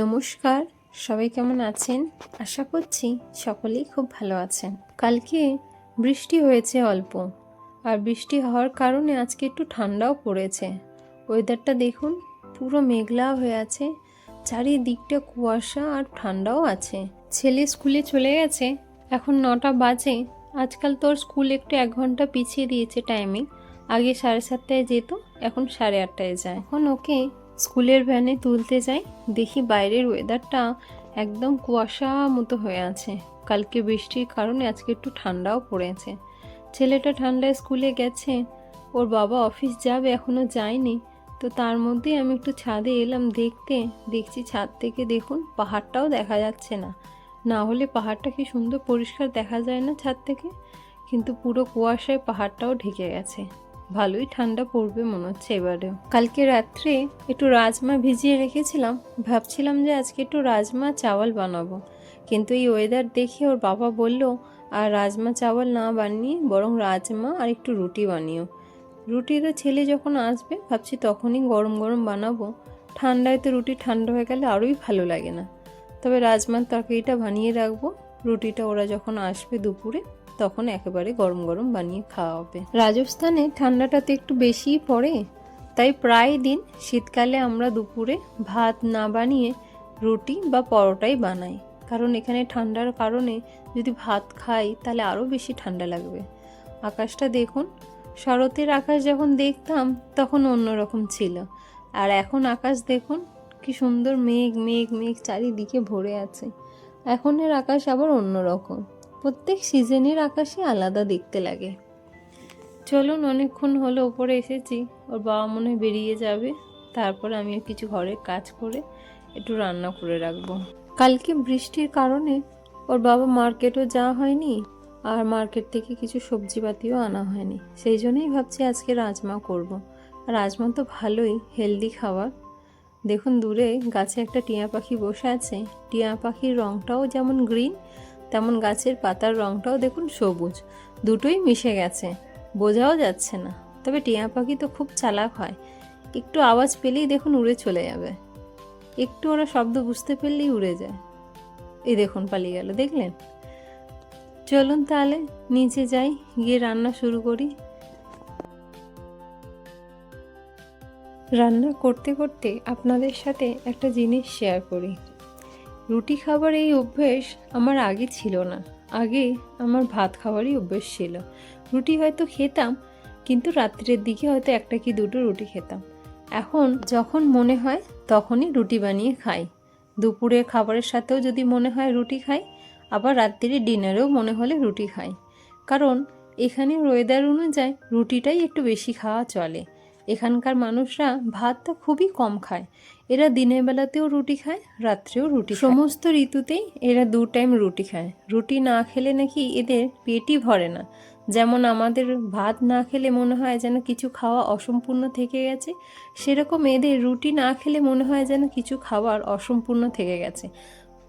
নমস্কার, সবাই কেমন আছেন? আশা করছি সকলেই খুব ভালো আছেন। কালকে বৃষ্টি হয়েছে অল্প, আর বৃষ্টি হওয়ার কারণে আজকে একটু ঠান্ডাও পড়েছে। ওয়েদারটা দেখুন, পুরো মেঘলা হয়ে আছে, চারিদিকটা কুয়াশা আর ঠান্ডাও আছে। ছেলে স্কুলে চলে গেছে, এখন 9টা বাজে। আজকাল তোর স্কুল একটু 1 ঘন্টা পিছিয়ে দিয়েছে টাইমিং। আগে 7:30টায় যেত, এখন 8:30টায় যায়। এখন ওকে স্কুলের ভ্যানে তুলতে যাই, দেখি বাইরের ওয়েদারটা একদম কুয়াশা মতো হয়ে আছে। কালকে বৃষ্টির কারণে আজকে একটু ঠান্ডাও পড়েছে। ছেলেটা ঠান্ডায় স্কুলে গেছে, ওর বাবা অফিস যাবে, এখনও যায়নি। তো তার মধ্যেই আমি একটু ছাদে এলাম দেখছি ছাদ থেকে দেখুন পাহাড়টাও দেখা যাচ্ছে না। না হলে পাহাড়টা কি সুন্দর পরিষ্কার দেখা যায় না ছাদ থেকে, কিন্তু পুরো কুয়াশায় পাহাড়টাও ঢেকে গেছে। ভালোই ঠান্ডা পড়বে মনে হচ্ছে এবারেও। কালকে রাত্রে একটু রাজমা ভিজিয়ে রেখেছিলাম, ভাবছিলাম যে আজকে একটু রাজমা চাওয়াল বানাবো, কিন্তু এই ওয়েদার দেখে ওর বাবা বলল আর রাজমা চাওয়াল না বানিয়ে বরং রাজমা আর একটু রুটি বানিও। রুটি তো ছেলে যখন আসবে ভাবছি তখনই গরম গরম বানাবো। ঠান্ডায় তো রুটি ঠান্ডা হয়ে গেলে আরোই ভালো লাগে না। তবে রাজমার তরকারিটা বানিয়ে রাখবো, রুটিটা ওরা যখন আসবে দুপুরে তখন একেবারে গরম গরম বানিয়ে খাওয়া হবে। রাজস্থানে ঠান্ডাটা তো একটু বেশিই পড়ে, তাই প্রায় দিন শীতকালে আমরা দুপুরে ভাত না বানিয়ে রুটি বা পরোটাই বানাই, কারণ এখানে ঠান্ডার কারণে যদি ভাত খাই তাহলে আরও বেশি ঠান্ডা লাগবে। আকাশটা দেখুন, শরতের আকাশ যখন দেখতাম তখন অন্যরকম ছিল, আর এখন আকাশ দেখুন কি সুন্দর মেঘ মেঘ মেঘ চারিদিকে ভরে আছে। এখনের আকাশ আবার অন্যরকম। প্রত্যেক সিজনের আকাশই আলাদা দেখতে লাগে। চলুন, অনেকক্ষণ হলো উপরে এসেছি, ওর বাবা মনে হয় বেরিয়ে যাবে, তারপর আমি কিছু ঘরের কাজ করে একটু রান্না করে রাখবো। কালকে বৃষ্টির কারণে ওর বাবা মার্কেটও যাওয়া হয়নি, আর মার্কেট থেকে কিছু সবজিপাতিও আনা হয়নি। সেই জন্যই ভাবছি আজকে রাজমা করব। আর রাজমা তো ভালোই হেলদি খাবার। দেখুন দূরে গাছে একটা টিয়া পাখি বসে আছে, টিয়া পাখির রঙটাও যেমন গ্রিন, তেমন গাছের পাতার রঙটাও দেখুন সবুজ, দুটোই মিশে গেছে, বোঝাও যাচ্ছে না। তবে টিয়া পাখি তো খুব চালাক হয়, একটু আওয়াজ পেলেই দেখুন উড়ে চলে যাবে, একটু ওরা শব্দ বুঝতে পারলেই উড়ে যায়। এই দেখুন পালিয়ে গেল, দেখলেন? চলুন তাহলে নিচে যাই, গিয়ে রান্না শুরু করি। রান্না করতে করতে আপনাদের সাথে একটা জিনিস শেয়ার করি। রুটি খাবার এই অভ্যেস আমার আগে ছিল না। আগে আমার ভাত খাওয়ারই অভ্যেস ছিল। রুটি হয়তো খেতাম, কিন্তু রাত্রের দিকে হয়তো 1টা কি 2টো রুটি খেতাম। এখন যখন মনে হয় তখনই রুটি বানিয়ে খাই। দুপুরের খাবারের সাথেও যদি মনে হয় রুটি খাই, আবার রাত্রির ডিনারেও মনে হলে রুটি খাই। কারণ এখানে ওয়েদার অনুযায়ী রুটিটাই একটু বেশি খাওয়া চলে। এখানকার মানুষরা ভাতটা খুবই কম খায়। এরা দিনের বেলাতেও রুটি খায়, রাত্রেও রুটি খায়। সমস্ত ঋতুতেই এরা 2 টাইম রুটি খায়। রুটি না খেলে নাকি এদের পেটই ভরে না। যেমন আমাদের ভাত না খেলে মনে হয় যেন কিছু খাওয়া অসম্পূর্ণ থেকে গেছে, সেরকম এদের রুটি না খেলে মনে হয় যেন কিছু খাবার অসম্পূর্ণ থেকে গেছে।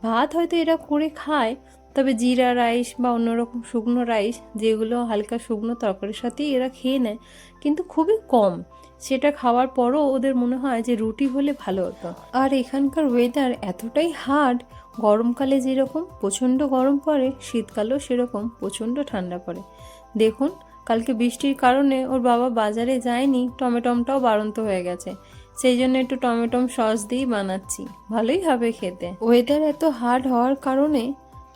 ভাত হয়তো এরা করে খায়, তবে জিরা রাইস বা অন্যরকম শুকনো রাইস, যেগুলো হালকা শুকনো তরকারির সাথেই এরা খেয়ে নেয়, কিন্তু খুবই কম। সেটা খাওয়ার পরও ওদের মনে হয় যে রুটি হলে ভালো হতো। আর এখানকার ওয়েদার এতটাই হার্ড, গরমকালে যেরকম প্রচণ্ড গরম পড়ে, শীতকালেও সেরকম প্রচণ্ড ঠান্ডা পড়ে। দেখুন কালকে বৃষ্টির কারণে ওর বাবা বাজারে যায়নি, টমেটোমটাও বাড়ন্ত হয়ে গেছে, সেই জন্য একটু টমেটোম সস দিয়েই বানাচ্ছি, ভালোই হবে খেতে। ওয়েদার এত হার্ড হওয়ার কারণে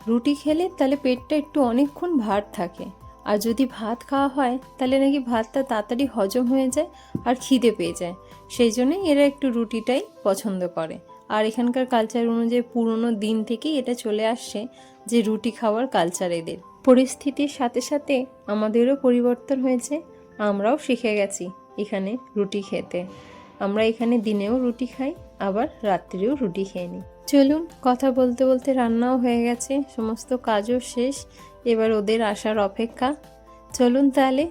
রুটি খেলে তাহলে পেটটা একটু অনেকক্ষণ ভার থাকে, আর যদি ভাত খাওয়া হয় তাহলে নাকি ভাতটা তাড়াতাড়ি হজম হয়ে যায় আর খিদে পেয়ে যায়। সেই জন্যই এরা একটু রুটিটাই পছন্দ করে। আর এখানকার কালচার অনুযায়ী পুরনো দিন থেকেই এটা চলে আসছে যে রুটি খাওয়ার কালচার এদের। পরিস্থিতির সাথে সাথে আমাদেরও পরিবর্তন হয়েছে, আমরাও শিখে গেছি এখানে রুটি খেতে। আমরা এখানে দিনেও রুটি খাই, আবার রাত্রিরেও রুটি খেয়ে নিই। চলুন, কথা বলতে বলতে রান্নাও হয়ে গেছে, সমস্ত কাজও শেষ, এবার ওদের আসার অপেক্ষা। চলুন তাহলে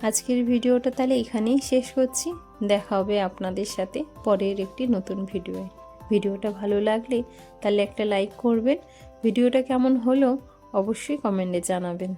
আজকের ভিডিওটা তাহলে এখানেই শেষ করছি। দেখা হবে আপনাদের সাথে পরের একটি নতুন ভিডিওয়ে। ভিডিওটা ভালো লাগলে তাহলে একটা লাইক করবেন। ভিডিওটা কেমন হলো অবশ্যই কমেন্টে জানাবেন।